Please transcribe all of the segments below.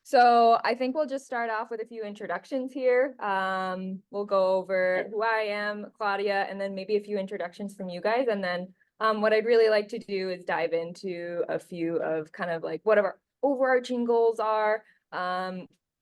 So I think we'll just start off with a few introductions here. We'll go over who I am, Claudia, and then maybe a few introductions from you guys. And then what I'd really like to do is dive into a few of kind of like what our overarching goals are,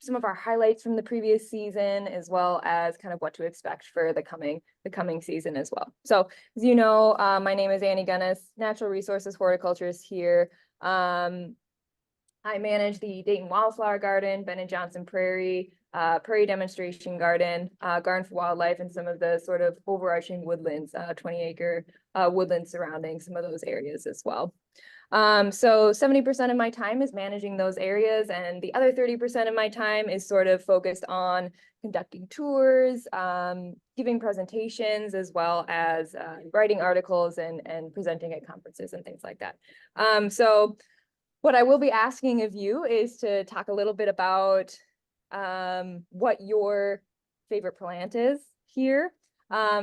some of our highlights from the previous season, as well as kind of what to expect for the coming season as well. So as you know, my name is Annie Gunnis, Natural Resources Horticulturist here. I manage the Dayton Wildflower Garden, Ben and Johnson Prairie, Prairie Demonstration Garden, Garden for Wildlife, and some of the sort of overarching woodlands, 20-acre woodlands surrounding some of those areas as well. So 70% of my time is managing those areas, and the other 30% of my time is sort of focused on conducting tours, giving presentations, as well as writing articles and presenting at conferences and things like that. So what I will be asking of you is to talk a little bit about what your favorite plant is here.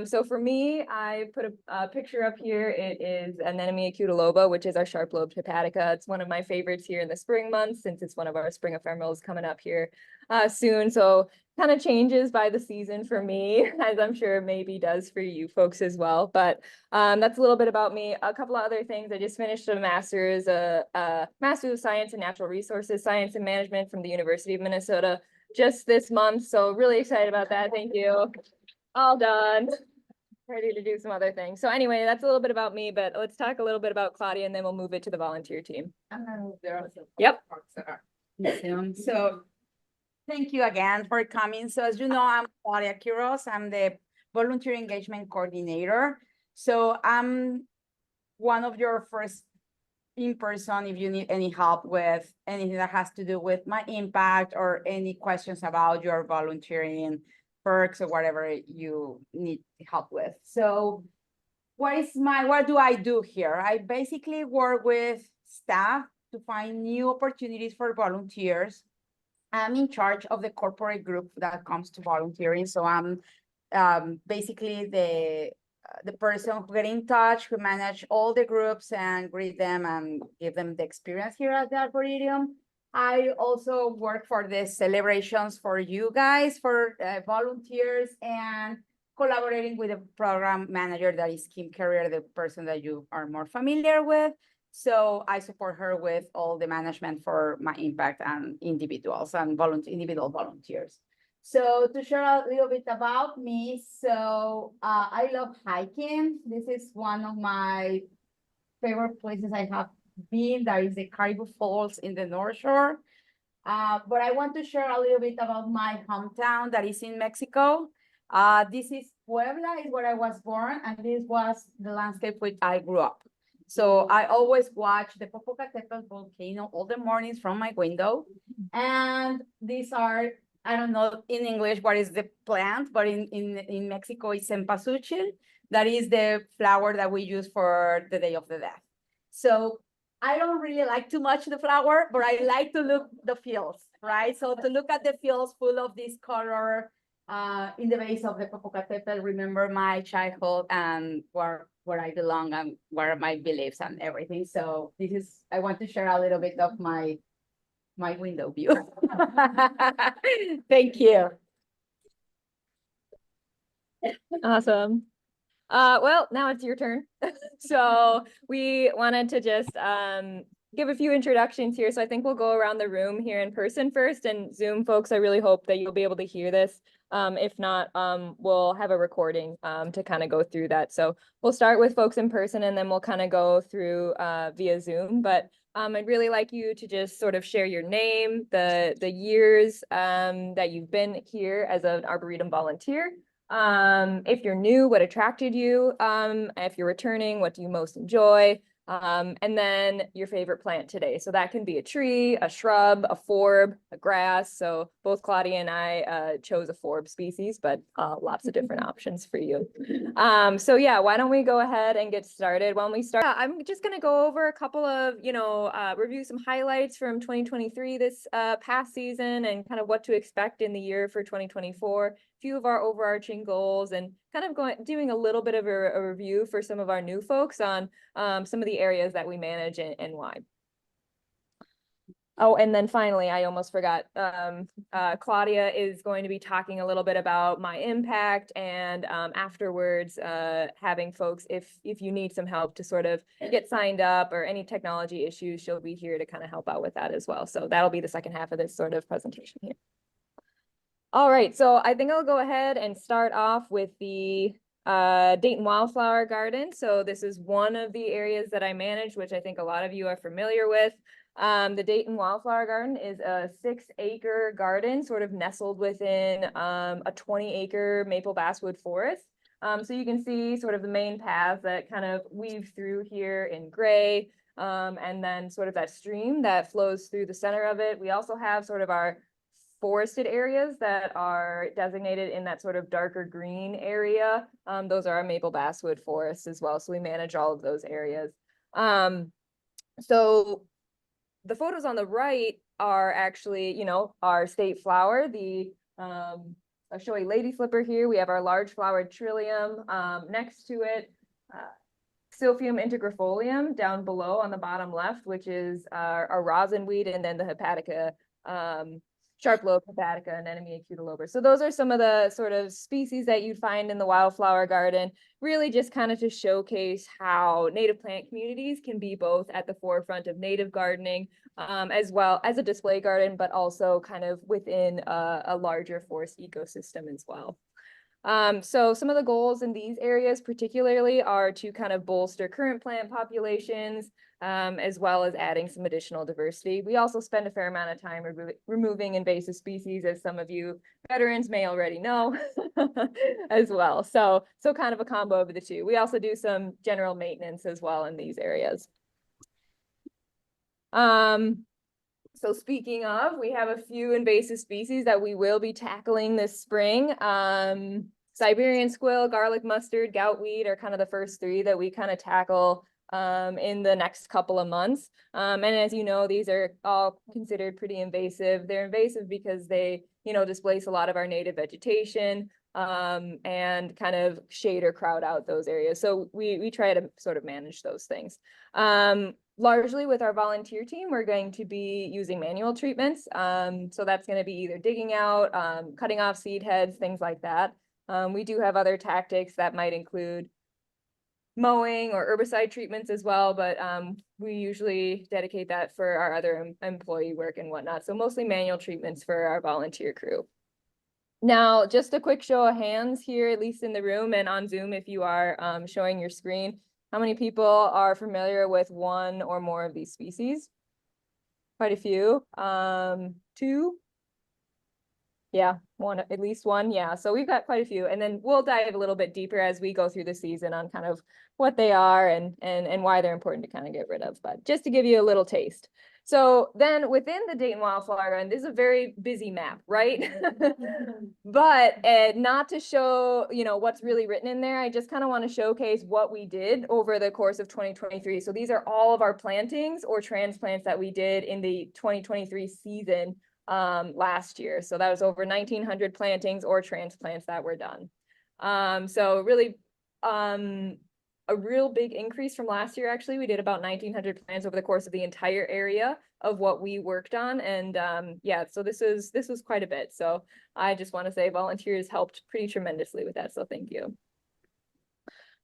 So for me, I put a picture up here. It is Anemone acuta loba, which is our sharp-lobed hepatica. It's one of my favorites here in the spring months, since it's one of our spring ephemerals coming up here soon. So kind of changes by the season for me, as I'm sure maybe does for you folks as well. But that's a little bit about me. A couple of other things. I just finished a master's of Science in Natural Resources, Science and Management from the University of Minnesota just this month. So really excited about that. Thank you. All done. Ready to do some other things. So anyway, that's a little bit about me, but let's talk a little bit about Claudia, and then we'll move it to the volunteer team. There are some Yep. parts that are missing. So thank you again for coming. So as you know, I'm Claudia Quiroz. I'm the Volunteer Engagement Coordinator. So I'm one of your first in person if you need any help with anything that has to do with my impact or any questions about your volunteering perks or whatever you need help with. So what do I do here? I basically work with staff to find new opportunities for volunteers. I'm in charge of the corporate group that comes to volunteering. So I'm basically the person who get in touch, who manage all the groups and greet them and give them the experience here at the Arboretum. I also work for the celebrations for you guys, for volunteers, and collaborating with the program manager, that is Kim Carrier, the person that you are more familiar with. So I support her with all the management for my impact and individuals and individual volunteers. So to share a little bit about me, so I love hiking. This is one of my favorite places I have been. That is the Caribou Falls in the North Shore. But I want to share a little bit about my hometown that is in Mexico. This is Puebla, is where I was born, and this was the landscape which I grew up. So I always watch the Popocatépetl volcano all the mornings from my window. And these are, I don't know in English what is the plant, but in Mexico it's cempasúchil. That is the flower that we use for the Day of the Dead. So I don't really like too much the flower, but I like to look the fields, right? So to look at the fields full of this color in the base of the Popocatépetl, remember my childhood and where I belong and where are my beliefs and everything. So I want to share a little bit of my window view. Thank you. Awesome. Well, now it's your turn. So we wanted to just give a few introductions here. So I think we'll go around the room here in person first, and Zoom folks, I really hope that you'll be able to hear this. If not, we'll have a recording to kind of go through that. So we'll start with folks in person, and then we'll kind of go through via Zoom. But I'd really like you to just sort of share your name, the years that you've been here as an Arboretum volunteer. If you're new, what attracted you? If you're returning, what do you most enjoy? And then your favorite plant today. So that can be a tree, a shrub, a forb, a grass. So both Claudia and I chose a forb species, but lots of different options for you. So yeah, why don't we go ahead and get started? When we start, I'm just going to go over a couple of, review some highlights from 2023, this past season, and kind of what to expect in the year for 2024. Few of our overarching goals, and kind of doing a little bit of a review for some of our new folks on some of the areas that we manage and why. Oh, and then finally, I almost forgot, Claudia is going to be talking a little bit about my impact and afterwards, having folks, if you need some help to sort of get signed up or any technology issues, she'll be here to kind of help out with that as well. So that'll be the second half of this sort of presentation here. All right, so I think I'll go ahead and start off with the Dayton Wildflower Garden. So this is one of the areas that I manage, which I think a lot of you are familiar with. The Dayton Wildflower Garden is a 6-acre garden sort of nestled within a 20-acre maple basswood forest. So you can see sort of the main paths that kind of weave through here in gray, and then sort of that stream that flows through the center of it. We also have sort of our forested areas that are designated in that sort of darker green area. Those are our maple basswood forests as well. So we manage all of those areas. So the photos on the right are actually, our state flower, the I'll show you lady slipper here. We have our large flowered trillium next to it. Silphium integrifolium down below on the bottom left, which is our rosin weed, and then the hepatica, sharp-lobed hepatica, anemone acuta lober. So those are some of the sort of species that you'd find in the wildflower garden, really just kind of to showcase how native plant communities can be both at the forefront of native gardening, as well as a display garden, but also kind of within a larger forest ecosystem as well. So some of the goals in these areas particularly are to kind of bolster current plant populations, as well as adding some additional diversity. We also spend a fair amount of time removing invasive species, as some of you veterans may already know, as well. So kind of a combo of the two. We also do some general maintenance as well in these areas. So speaking of, we have a few invasive species that we will be tackling this spring. Siberian squill, garlic mustard, goutweed are kind of the first three that we kind of tackle in the next couple of months. And as you know, these are all considered pretty invasive. They're invasive because they, displace a lot of our native vegetation and kind of shade or crowd out those areas. So we try to sort of manage those things. Largely with our volunteer team, we're going to be using manual treatments. So that's going to be either digging out, cutting off seed heads, things like that. We do have other tactics that might include mowing or herbicide treatments as well, but we usually dedicate that for our other employee work and whatnot. So mostly manual treatments for our volunteer crew. Now, just a quick show of hands here, at least in the room and on Zoom, if you are showing your screen. How many people are familiar with one or more of these species? Quite a few. Two? Yeah, one, at least one. Yeah, so we've got quite a few. And then we'll dive a little bit deeper as we go through the season on kind of what they are and why they're important to kind of get rid of. But just to give you a little taste. So then within the Dayton Wildflower Garden, this is a very busy map, right? But not to show, what's really written in there, I just kind of want to showcase what we did over the course of 2023. So these are all of our plantings or transplants that we did in the 2023 season last year. So that was over 1,900 plantings or transplants that were done. So really a real big increase from last year. Actually, we did about 1,900 plants over the course of the entire area of what we worked on. And yeah, so this was quite a bit. So I just want to say volunteers helped pretty tremendously with that. So thank you.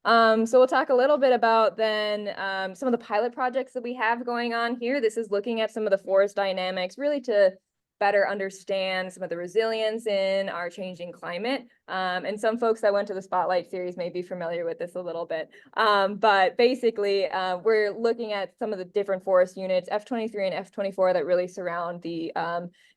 So we'll talk a little bit about then some of the pilot projects that we have going on here. This is looking at some of the forest dynamics, really to better understand some of the resilience in our changing climate. And some folks that went to the Spotlight series may be familiar with this a little bit. But basically, we're looking at some of the different forest units, F23 and F24, that really surround the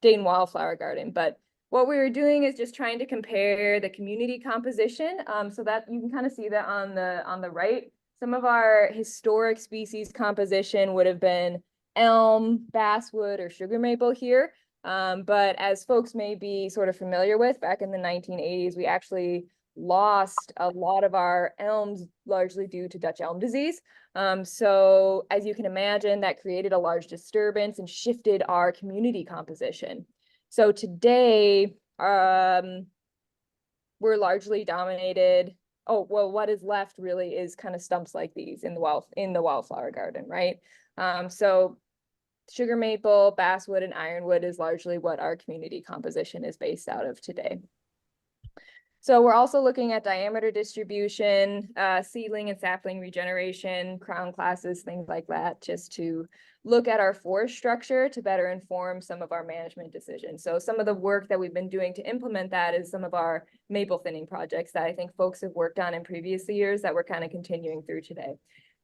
Dayton Wildflower Garden. But what we were doing is just trying to compare the community composition, so that you can kind of see that on the right. Some of our historic species composition would have been elm, basswood, or sugar maple here. But as folks may be sort of familiar with, back in the 1980s, we actually lost a lot of our elms, largely due to Dutch elm disease. So as you can imagine, that created a large disturbance and shifted our community composition. So today, we're largely dominated. Oh, well, what is left really is kind of stumps like these in the wildflower garden, right? So sugar maple, basswood, and ironwood is largely what our community composition is based out of today. So we're also looking at diameter distribution, seedling and sapling regeneration, crown classes, things like that, just to look at our forest structure to better inform some of our management decisions. So some of the work that we've been doing to implement that is some of our maple thinning projects that I think folks have worked on in previous years that we're kind of continuing through today.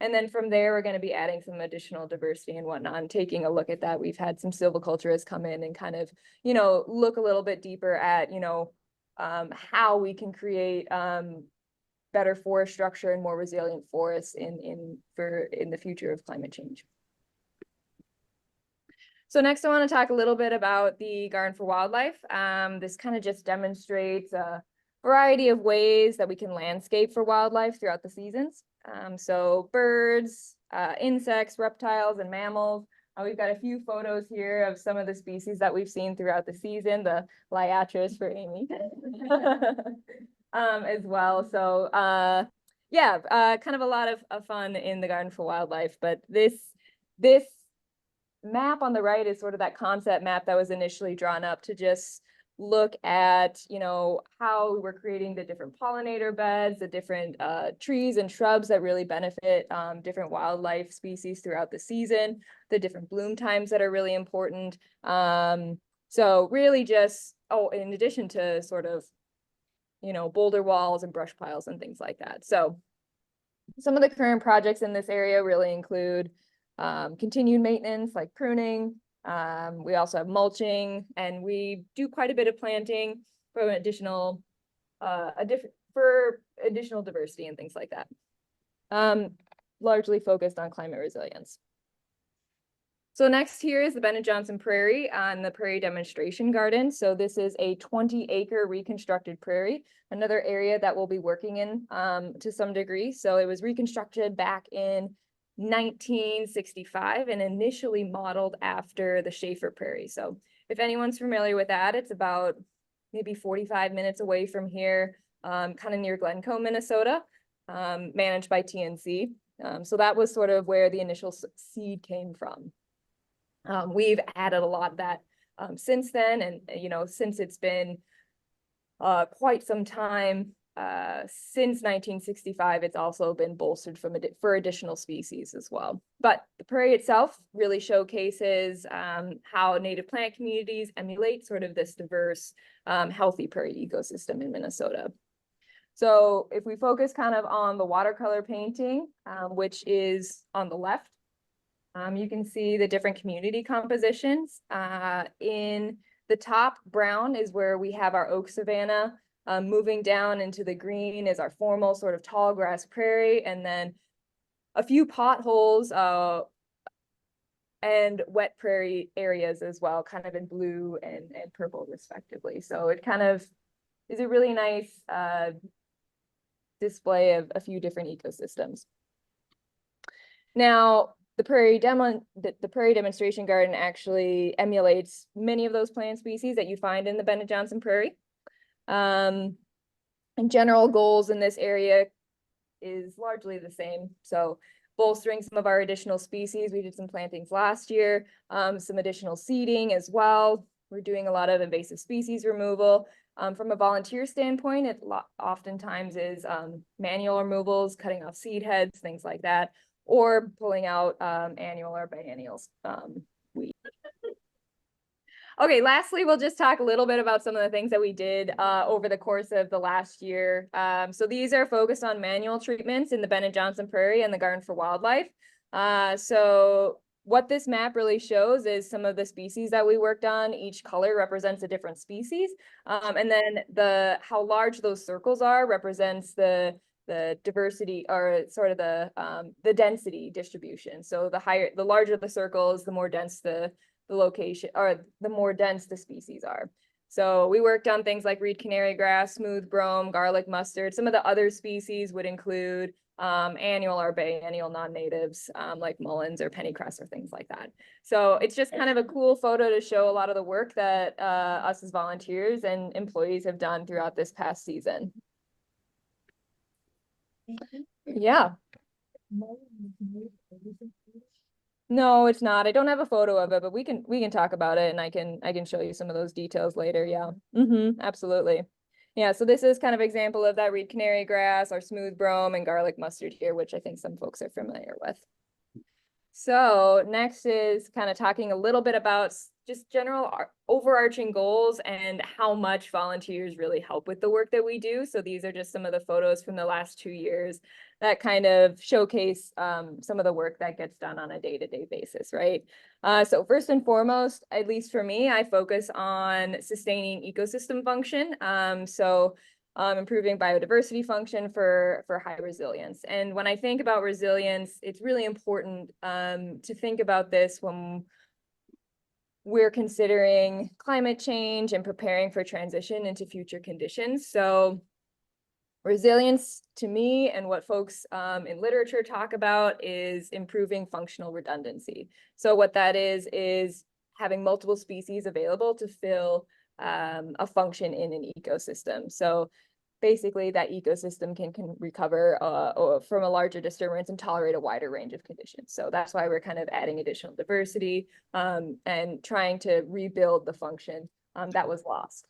And then from there, we're going to be adding some additional diversity and whatnot, and taking a look at that. We've had some silviculturists come in and kind of, look a little bit deeper at, how we can create better forest structure and more resilient forests in the future of climate change. So next I want to talk a little bit about the Garden for Wildlife. This kind of just demonstrates a variety of ways that we can landscape for wildlife throughout the seasons. So birds, insects, reptiles, and mammals. We've got a few photos here of some of the species that we've seen throughout the season, the liatris for Amy, as well. So kind of a lot of fun in the Garden for Wildlife. But this map on the right is sort of that concept map that was initially drawn up to just look at, how we're creating the different pollinator beds, the different trees and shrubs that really benefit different wildlife species throughout the season, the different bloom times that are really important. So really just, in addition to sort of, boulder walls and brush piles and things like that. So some of the current projects in this area really include continued maintenance like pruning. We also have mulching, and we do quite a bit of planting for additional diversity and things like that. Largely focused on climate resilience. So next here is the Bennett Johnson Prairie on the Prairie Demonstration Garden. So this is a 20-acre reconstructed prairie, another area that we'll be working in to some degree. So it was reconstructed back in 1965 and initially modeled after the Schaefer Prairie. So if anyone's familiar with that, it's about maybe 45 minutes away from here, kind of near Glencoe, Minnesota, managed by TNC. So that was sort of where the initial seed came from. We've added a lot of that since then, and since it's been quite some time, since 1965, it's also been bolstered for additional species as well. But the prairie itself really showcases how native plant communities emulate sort of this diverse, healthy prairie ecosystem in Minnesota. So if we focus kind of on the watercolor painting, which is on the left, you can see the different community compositions. In the top brown is where we have our oak savanna. Moving down into the green is our formal sort of tall grass prairie, and then a few potholes and wet prairie areas as well, kind of in blue and purple respectively. So it kind of is a really nice display of a few different ecosystems. Now, the Prairie Demonstration Garden actually emulates many of those plant species that you find in the Bennett Johnson Prairie. And general goals in this area is largely the same. So bolstering some of our additional species. We did some plantings last year, some additional seeding as well. We're doing a lot of invasive species removal. From a volunteer standpoint, it oftentimes is manual removals, cutting off seed heads, things like that, or pulling out annual or biennials weeds. Okay, lastly, we'll just talk a little bit about some of the things that we did over the course of the last year. So these are focused on manual treatments in the Bennett Johnson Prairie and the Garden for Wildlife. So what this map really shows is some of the species that we worked on. Each color represents a different species. And then how large those circles are represents the diversity, or sort of the density distribution. So the larger the circles, the more dense the location, or the more dense the species are. So we worked on things like reed canary grass, smooth brome, garlic mustard. Some of the other species would include annual or biennial non-natives like mullins or pennycress or things like that. So it's just kind of a cool photo to show a lot of the work that us as volunteers and employees have done throughout this past season. Yeah. No, it's not. I don't have a photo of it, but we can talk about it and I can show you some of those details later. Yeah. Absolutely. Yeah, so this is kind of example of that reed canary grass, our smooth brome and garlic mustard here, which I think some folks are familiar with. So next is kind of talking a little bit about just general overarching goals and how much volunteers really help with the work that we do. So these are just some of the photos from the last 2 years that kind of showcase some of the work that gets done on a day-to-day basis, right? So first and foremost, at least for me, I focus on sustaining ecosystem function. Improving biodiversity function for high resilience. And when I think about resilience, it's really important to think about this when we're considering climate change and preparing for transition into future conditions. So resilience to me and what folks in literature talk about is improving functional redundancy. So what that is having multiple species available to fill a function in an ecosystem. So basically that ecosystem can recover from a larger disturbance and tolerate a wider range of conditions. So that's why we're kind of adding additional diversity and trying to rebuild the function that was lost.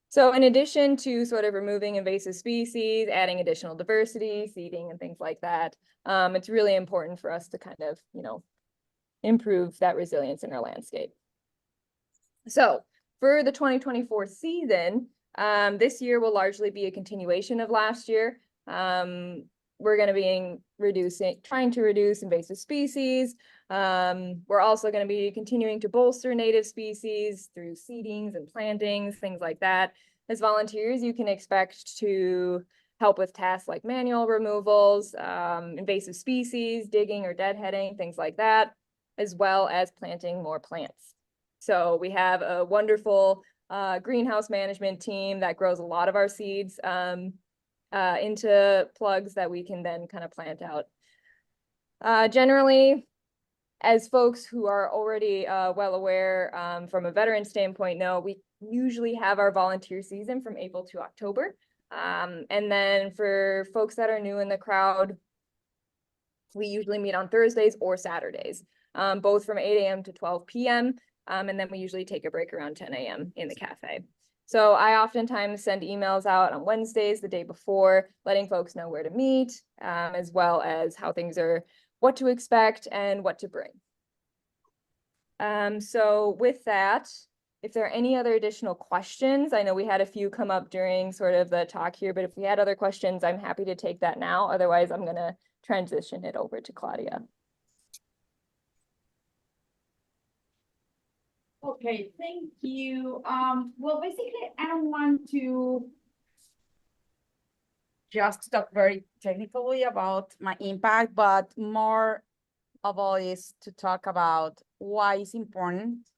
So in addition to sort of removing invasive species, adding additional diversity, seeding and things like that, it's really important for us to kind of, improve that resilience in our landscape. So for the 2024 season, this year will largely be a continuation of last year. We're going to be trying to reduce invasive species. We're also going to be continuing to bolster native species through seedings and plantings, things like that. As volunteers, you can expect to help with tasks like manual removals, invasive species, digging or deadheading, things like that, as well as planting more plants. So we have a wonderful greenhouse management team that grows a lot of our seeds into plugs that we can then kind of plant out. Generally, as folks who are already well aware from a veteran standpoint know, we usually have our volunteer season from April to October. And then for folks that are new in the crowd, we usually meet on Thursdays or Saturdays, both from 8 a.m. to 12 p.m. And then we usually take a break around 10 a.m. in the cafe. So I oftentimes send emails out on Wednesdays the day before, letting folks know where to meet, as well as how things are, what to expect and what to bring. So with that, if there are any other additional questions, I know we had a few come up during sort of the talk here, but if we had other questions, I'm happy to take that now. Otherwise, I'm going to transition it over to Claudia. Okay, thank you. Well, basically, I don't want to just talk very technically about my impact, but more of all is to talk about why it's important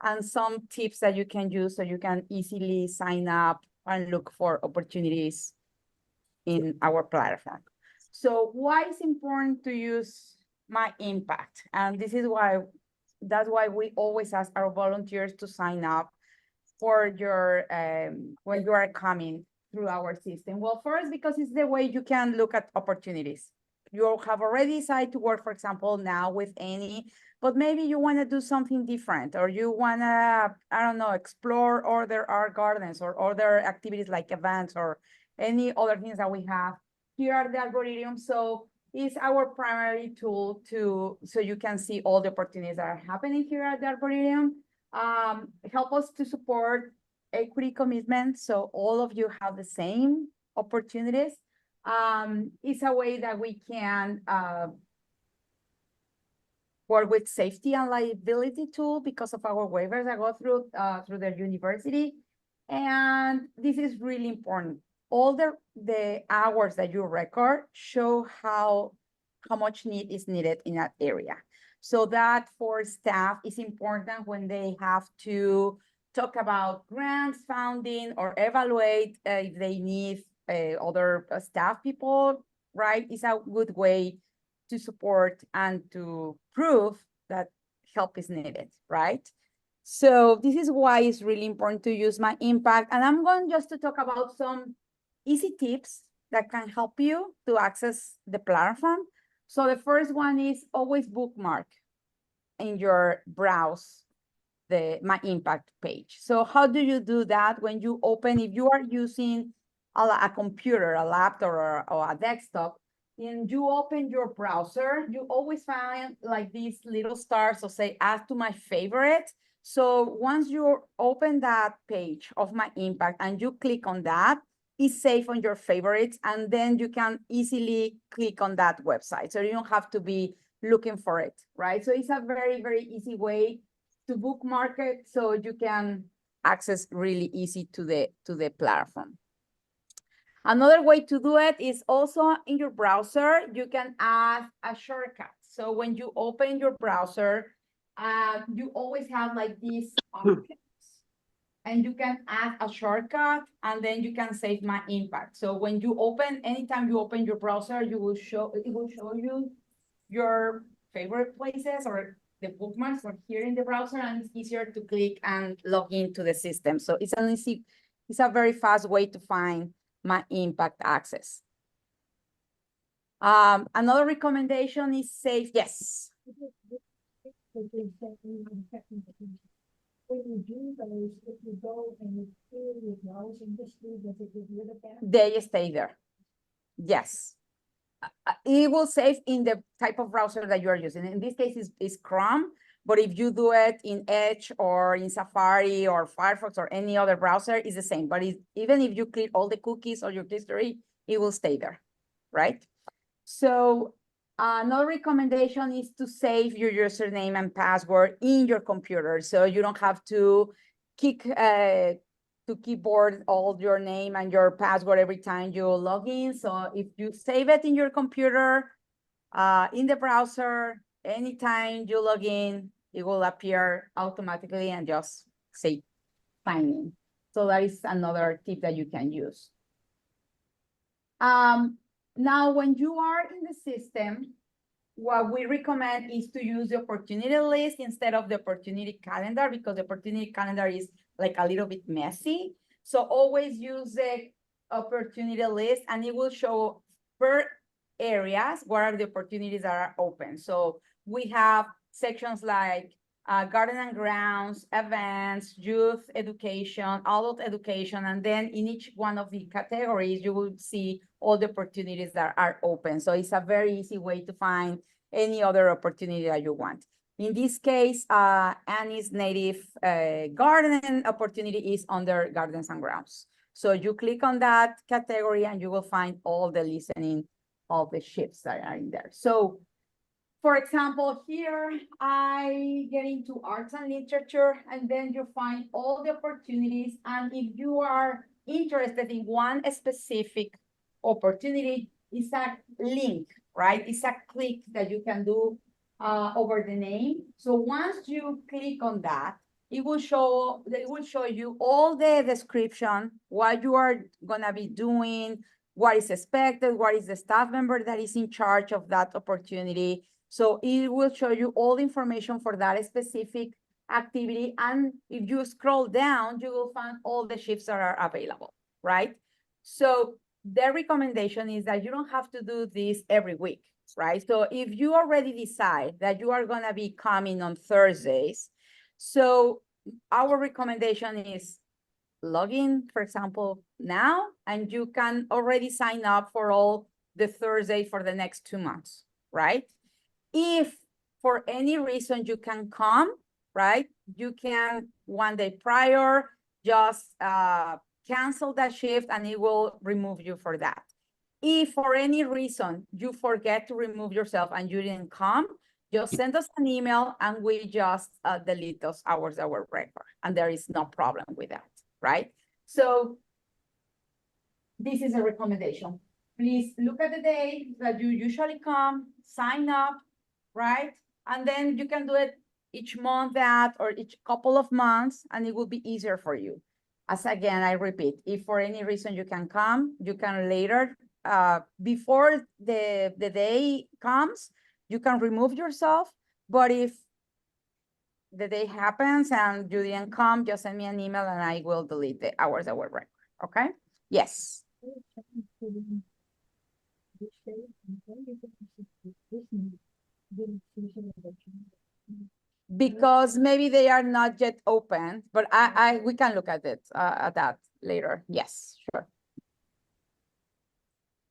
and some tips that you can use so you can easily sign up and look for opportunities in our platform. So why it's important to use my impact? And this is why, that's why we always ask our volunteers to sign up for your, when you are coming through our system. Well, first, because it's the way you can look at opportunities. You have already decided to work, for example, now with Annie, but maybe you want to do something different, or you want to, I don't know, explore other art gardens or other activities like events or any other things that we have here at the Arboretum. So it's our primary tool so you can see all the opportunities that are happening here at the Arboretum. Help us to support equity commitment so all of you have the same opportunities. It's a way that we can work with safety and liability tool because of our waivers that go through the university. And this is really important. All the hours that you record show how much need is needed in that area. So that for staff is important when they have to talk about grants, funding, or evaluate if they need other staff people, right? It's a good way to support and to prove that help is needed, right? So this is why it's really important to use my impact. And I'm going just to talk about some easy tips that can help you to access the platform. So the first one is always bookmark in your browse my impact page. So how do you do that when you open, if you are using a computer, a laptop or a desktop, and you open your browser, you always find like these little stars to say add to my favorite. So once you open that page of my impact and you click on that, it's saved on your favorites, and then you can easily click on that website. So you don't have to be looking for it, right? So it's a very, very easy way to bookmark it, so you can access really easy to the platform. Another way to do it is also in your browser, you can add a shortcut. So when you open your browser, you always have like these options, and you can add a shortcut, and then you can save my impact. So when you open, anytime you open your browser, it will show you your favorite places or the bookmarks from here in the browser, and it's easier to click and log into the system. So it's a very fast way to find my impact access. Another recommendation is save, yes. When you do those, if you go and you clear your browsing history, does it get rid of that? They stay there. Yes. It will save in the type of browser that you are using. In this case, is Chrome, but if you do it in Edge or in Safari or Firefox or any other browser, it's the same. But even if you clear all the cookies or your history, it will stay there, right? So another recommendation is to save your username and password in your computer, so you don't have to to keyboard all your name and your password every time you log in. So if you save it in your computer, in the browser, anytime you log in, it will appear automatically and just say sign in. So that is another tip that you can use. Now, when you are in the system, what we recommend is to use the opportunity list instead of the opportunity calendar, because the opportunity calendar is like a little bit messy. So always use the opportunity list, and it will show per areas what are the opportunities that are open. So we have sections like garden and grounds, events, youth education, adult education, and then in each one of the categories, you will see all the opportunities that are open. So it's a very easy way to find any other opportunity that you want. In this case, Annie's native garden opportunity is under gardens and grounds. So you click on that category and you will find all the listening of the shifts that are in there. So for example, here I get into arts and literature, and then you find all the opportunities. And if you are interested in one specific opportunity, it's a link, right? It's a click that you can do over the name. So once you click on that, it will show you all the description, what you are gonna be doing, what is expected, what is the staff member that is in charge of that opportunity. So it will show you all the information for that specific activity. And if you scroll down, you will find all the shifts that are available, right? So the recommendation is that you don't have to do this every week, right? So if you already decide that you are gonna be coming on Thursdays, so our recommendation is log in, for example, now, and you can already sign up for all the Thursdays for the next 2 months, right? If for any reason you can come, right, you can one day prior just cancel that shift and it will remove you for that. If for any reason you forget to remove yourself and you didn't come, just send us an email and we just delete those hours that were record, and there is no problem with that, right? So this is a recommendation. Please look at the day that you usually come, sign up, right? And then you can do it each month or each couple of months, and it will be easier for you. As again, I repeat, if for any reason you can come, you can later, before the day comes, you can remove yourself. But if the day happens and you didn't come, just send me an email and I will delete the hours that were record, okay? Yes. This didn't see some of the change. Because maybe they are not yet open, but we can look at it, at that later. Yes, sure.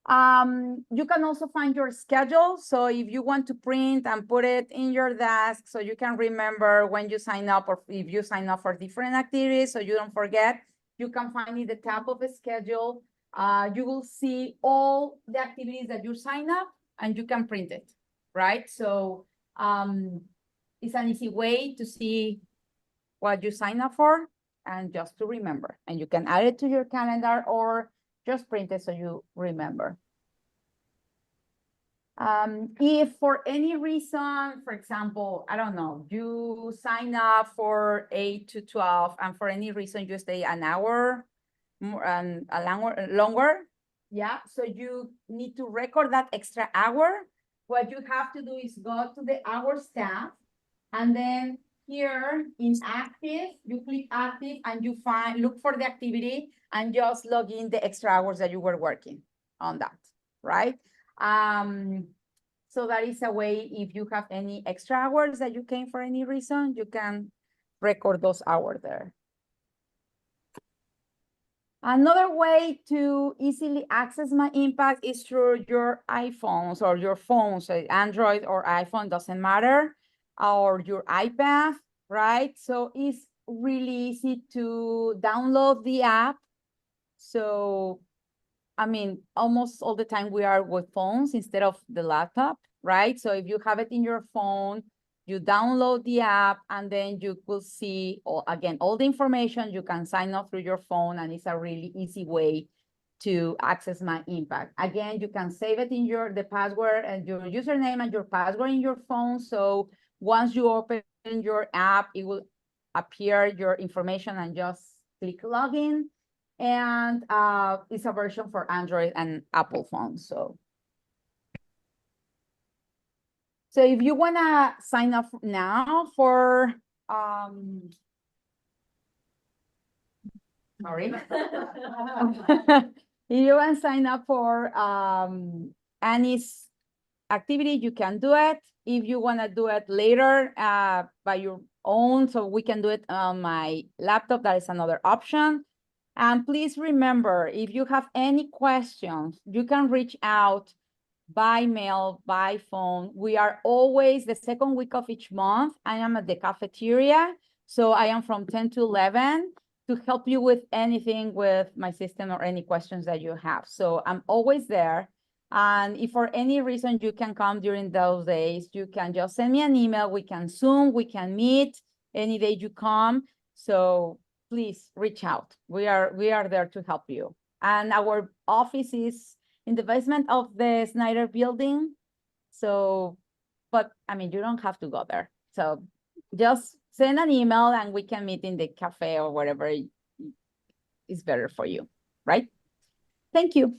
You can also find your schedule. So if you want to print and put it in your desk, so you can remember when you sign up, or if you sign up for different activities, so you don't forget, you can find in the tab of the schedule. You will see all the activities that you sign up, and you can print it, right? So, it's an easy way to see what you sign up for and just to remember. And you can add it to your calendar or just print it so you remember. If for any reason, for example, I don't know, you sign up for 8 to 12 and for any reason you stay an hour more and longer, yeah, so you need to record that extra hour. What you have to do is go to the hours tab, and then here in active, you click active and you look for the activity and just log in the extra hours that you were working on that, right? So that is a way, if you have any extra hours that you came for any reason, you can record those hours there. Another way to easily access My Impact is through your iPhones or your phones, Android or iPhone, doesn't matter, or your iPad, right? So it's really easy to download the app. So, I mean, almost all the time we are with phones instead of the laptop, right? So if you have it in your phone, you download the app and then you will see, again, all the information. You can sign up through your phone, and it's a really easy way to access My Impact. Again, you can save it in the password and your username and your password in your phone. So once you open your app, it will appear your information and just click login. And it's a version for Android and Apple phones. So if you wanna sign up now for, sorry. If you want to sign up for Annie's activity, you can do it. If you want to do it later by your own, so we can do it on my laptop, that is another option. And please remember, if you have any questions, you can reach out by mail, by phone. We are always the second week of each month. I am at the cafeteria. So I am from 10 to 11 to help you with anything with my system or any questions that you have. So I'm always there. And if for any reason you can come during those days, you can just send me an email. We can Zoom, we can meet any day you come. So please reach out. We are there to help you. And our office is in the basement of the Snyder building. So, but I mean, you don't have to go there. So just send an email and we can meet in the cafe or whatever is better for you, right? Thank you.